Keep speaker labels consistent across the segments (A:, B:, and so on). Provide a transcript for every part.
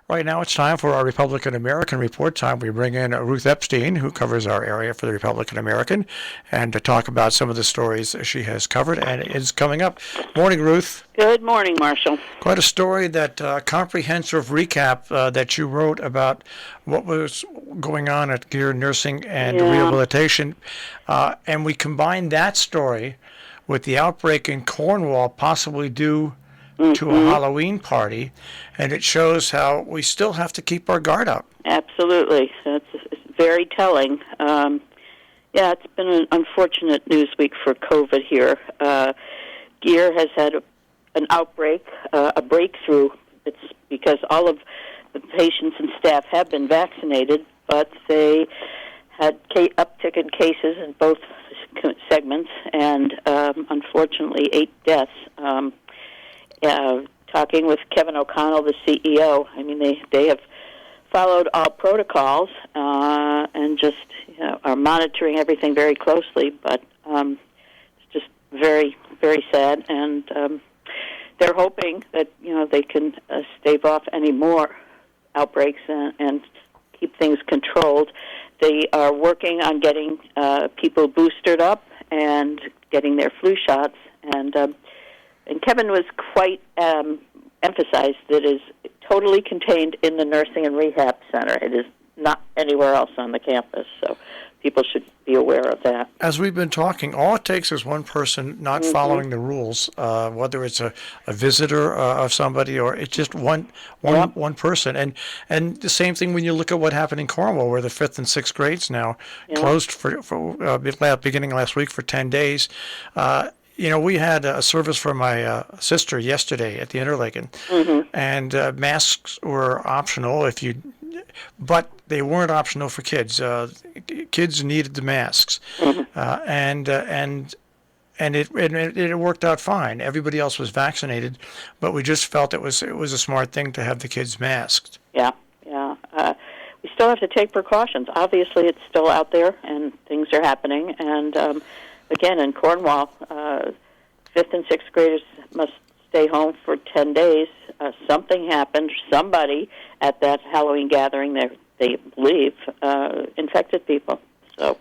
A: Right now it's time for our Republican American Report time. We bring in Ruth Epstein, who covers our area for the Republican American, and to talk about some of the stories she has covered and is coming up. Morning, Ruth.
B: Good morning, Marshall.
A: Quite a story, that comprehensive recap that you wrote about what was going on at Gear Nursing and Rehabilitation. And we combined that story with the outbreak in Cornwall, possibly due to a Halloween party, and it shows how we still have to keep our guard up.
B: Absolutely. It's very telling. It's been an unfortunate news week for COVID here. Gear has had an outbreak, a breakthrough. It's because all of the patients and staff have been vaccinated, but they had uptick in cases in both segments, and unfortunately 8 deaths. Talking with Kevin O'Connell, the CEO, I mean, they have followed all protocols and just are monitoring everything very closely, but it's just very, very sad, and they're hoping that, they can stave off any more outbreaks and keep things controlled. They are working on getting people boosted up and getting their flu shots, and Kevin was quite emphasized that it is totally contained in the Nursing and Rehab Center. It is not anywhere else on the campus, so people should be aware of that.
A: As we've been talking, all it takes is one person not following the rules, whether it's a visitor of somebody or it's just one person. And the same thing when you look at what happened in Cornwall, where the 5th and 6th grades now closed for beginning last week for 10 days. We had a service for my sister yesterday at the Interlaken, and masks were optional but they weren't optional for kids. Kids needed the masks, and it worked out fine. Everybody else was vaccinated, but we just felt it was a smart thing to have the kids masked.
B: Yeah. We still have to take precautions. Obviously, it's still out there, and things are happening, and again, in Cornwall, 5th and 6th graders must stay home for 10 days. Something happened. Somebody at that Halloween gathering, they believe, infected people. So,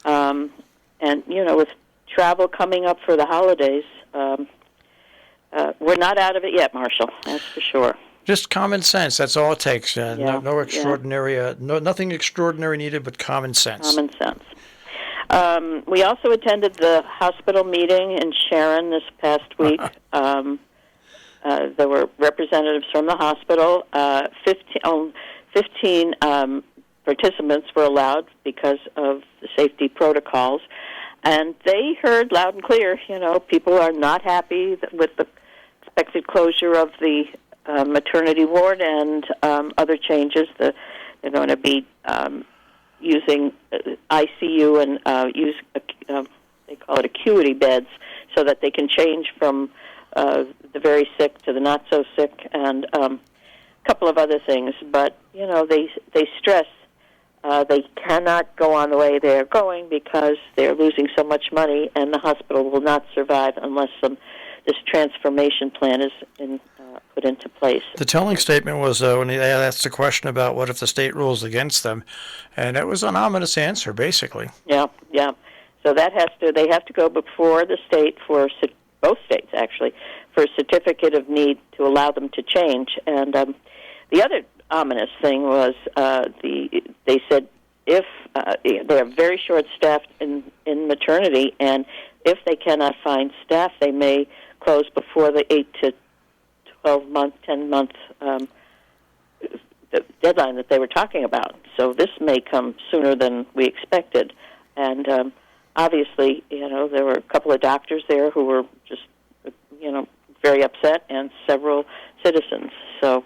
B: with travel coming up for the holidays, we're not out of it yet, Marshall. That's for sure.
A: Just common sense. That's all it takes. No extraordinary, nothing extraordinary needed, but common sense.
B: Common sense. We also attended the hospital meeting in Sharon this past week. There were representatives from the hospital. 15 participants were allowed because of the safety protocols. And they heard loud and clear, people are not happy with the expected closure of the maternity ward and other changes. They're going to be using ICU and use, they call it acuity beds, so that they can change from the very sick to the not so sick, and a couple of other things. But, they stress they cannot go on the way they're going because they're losing so much money, and the hospital will not survive unless this transformation plan is put into place.
A: The telling statement was when they asked the question about what if the state rules against them, and it was an ominous answer, basically.
B: Yeah. So they have to go before the state, for both states actually, for a certificate of need to allow them to change. And the other ominous thing was they said if they are very short-staffed in maternity, and if they cannot find staff, they may close before the 8 to 12-month, 10-month deadline that they were talking about. So this may come sooner than we expected. And obviously, there were a couple of doctors there who were just, very upset, and several citizens. So,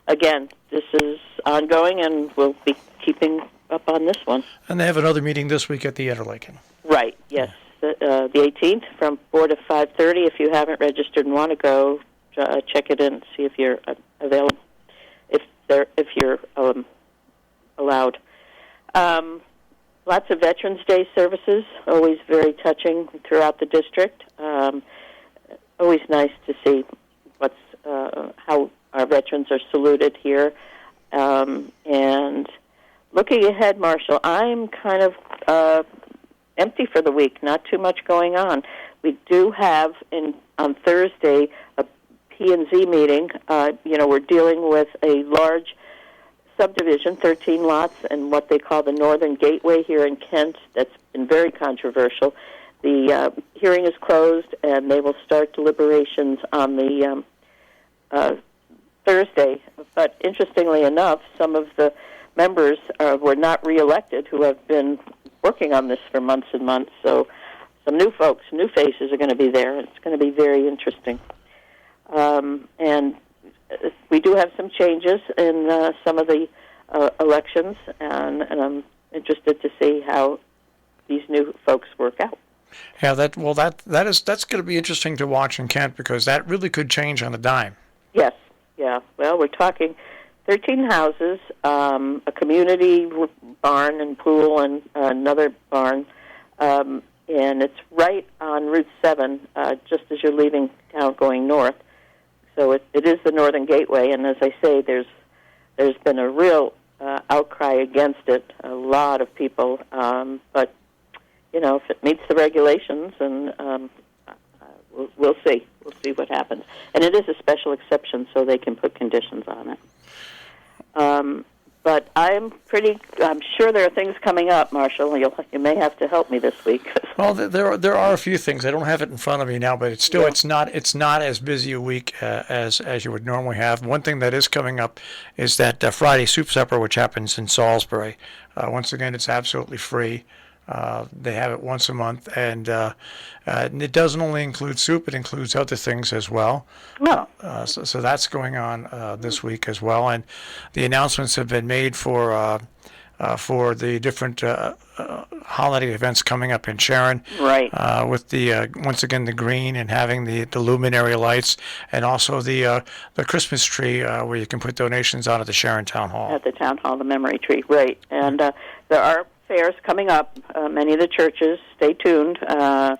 B: again, this is ongoing, and we'll be keeping up on this one.
A: And they have another meeting this week at the Interlaken.
B: Right, yes. The 18th from 4 to 5:30. If you haven't registered and want to go, check it in and see if you're available, if you're allowed. Lots of Veterans Day services, always very touching throughout the district. Always nice to see how our veterans are saluted here. And looking ahead, Marshall, I'm kind of empty for the week. Not too much going on. We do have on Thursday a P&Z meeting. We're dealing with a large subdivision, 13 lots, and what they call the Northern Gateway here in Kent. That's been very controversial. The hearing is closed, and they will start deliberations on the Thursday. But interestingly enough, some of the members were not reelected who have been working on this for months and months. So some new folks, new faces are going to be there. It's going to be very interesting. And we do have some changes in some of the elections, and I'm interested to see how these new folks work out.
A: Yeah, that's going to be interesting to watch in Kent, because that really could change on a dime.
B: Yes, yeah. Well, we're talking 13 houses, a community barn and pool, and another barn, and it's right on Route 7, just as you're leaving town going north. So it is the Northern Gateway, and as I say, there's been a real outcry against it. A lot of people, but if it meets the regulations, and we'll see. We'll see what happens. And it is a special exception, so they can put conditions on it. But I'm sure there are things coming up, Marshall. You may have to help me this week.
A: Well, there are a few things. I don't have it in front of me now, but it's not as busy a week as you would normally have. One thing that is coming up is that Friday Soup Supper, which happens in Salisbury. Once again, it's absolutely free. They have it once a month, and it doesn't only include soup; it includes other things as well.
B: No.
A: So that's going on this week as well, and the announcements have been made for the different holiday events coming up in Sharon.
B: Right.
A: With the once again the green and having the luminary lights, and also the Christmas tree where you can put donations out at the Sharon Town Hall.
B: At the Town Hall, the memory tree. Right. And there are fairs coming up. Many of the churches, stay tuned. I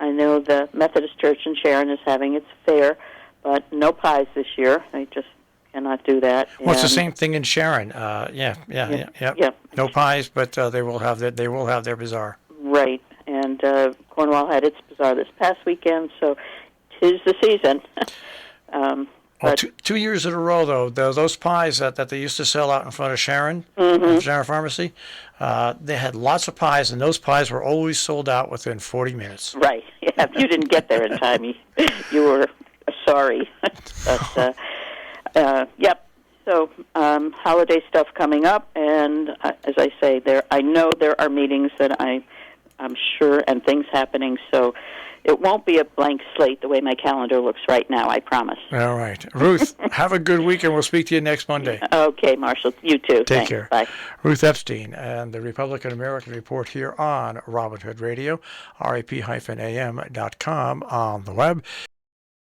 B: know the Methodist Church in Sharon is having its fair, but no pies this year. They just cannot do that.
A: Well, it's the same thing in Sharon. Yeah. No pies, but they will have their bazaar.
B: Right. And Cornwall had its bazaar this past weekend, so 'tis the season.
A: Well, 2 years in a row, though, those pies that they used to sell out in front of Sharon, Sharon Pharmacy, they had lots of pies, and those pies were always sold out within 40 minutes.
B: Right. Yeah, if you didn't get there in time, you were sorry. But, yep. So holiday stuff coming up, and as I say, I know there are meetings that I'm sure, and things happening, so it won't be a blank slate the way my calendar looks right now, I promise.
A: All right. Ruth, have a good week, and we'll speak to you next Monday.
B: Okay, Marshall. You too.
A: Take care.
B: Bye.
A: Ruth Epstein and the Republican American Report here on Robin Hood Radio, rap-am.com on the web.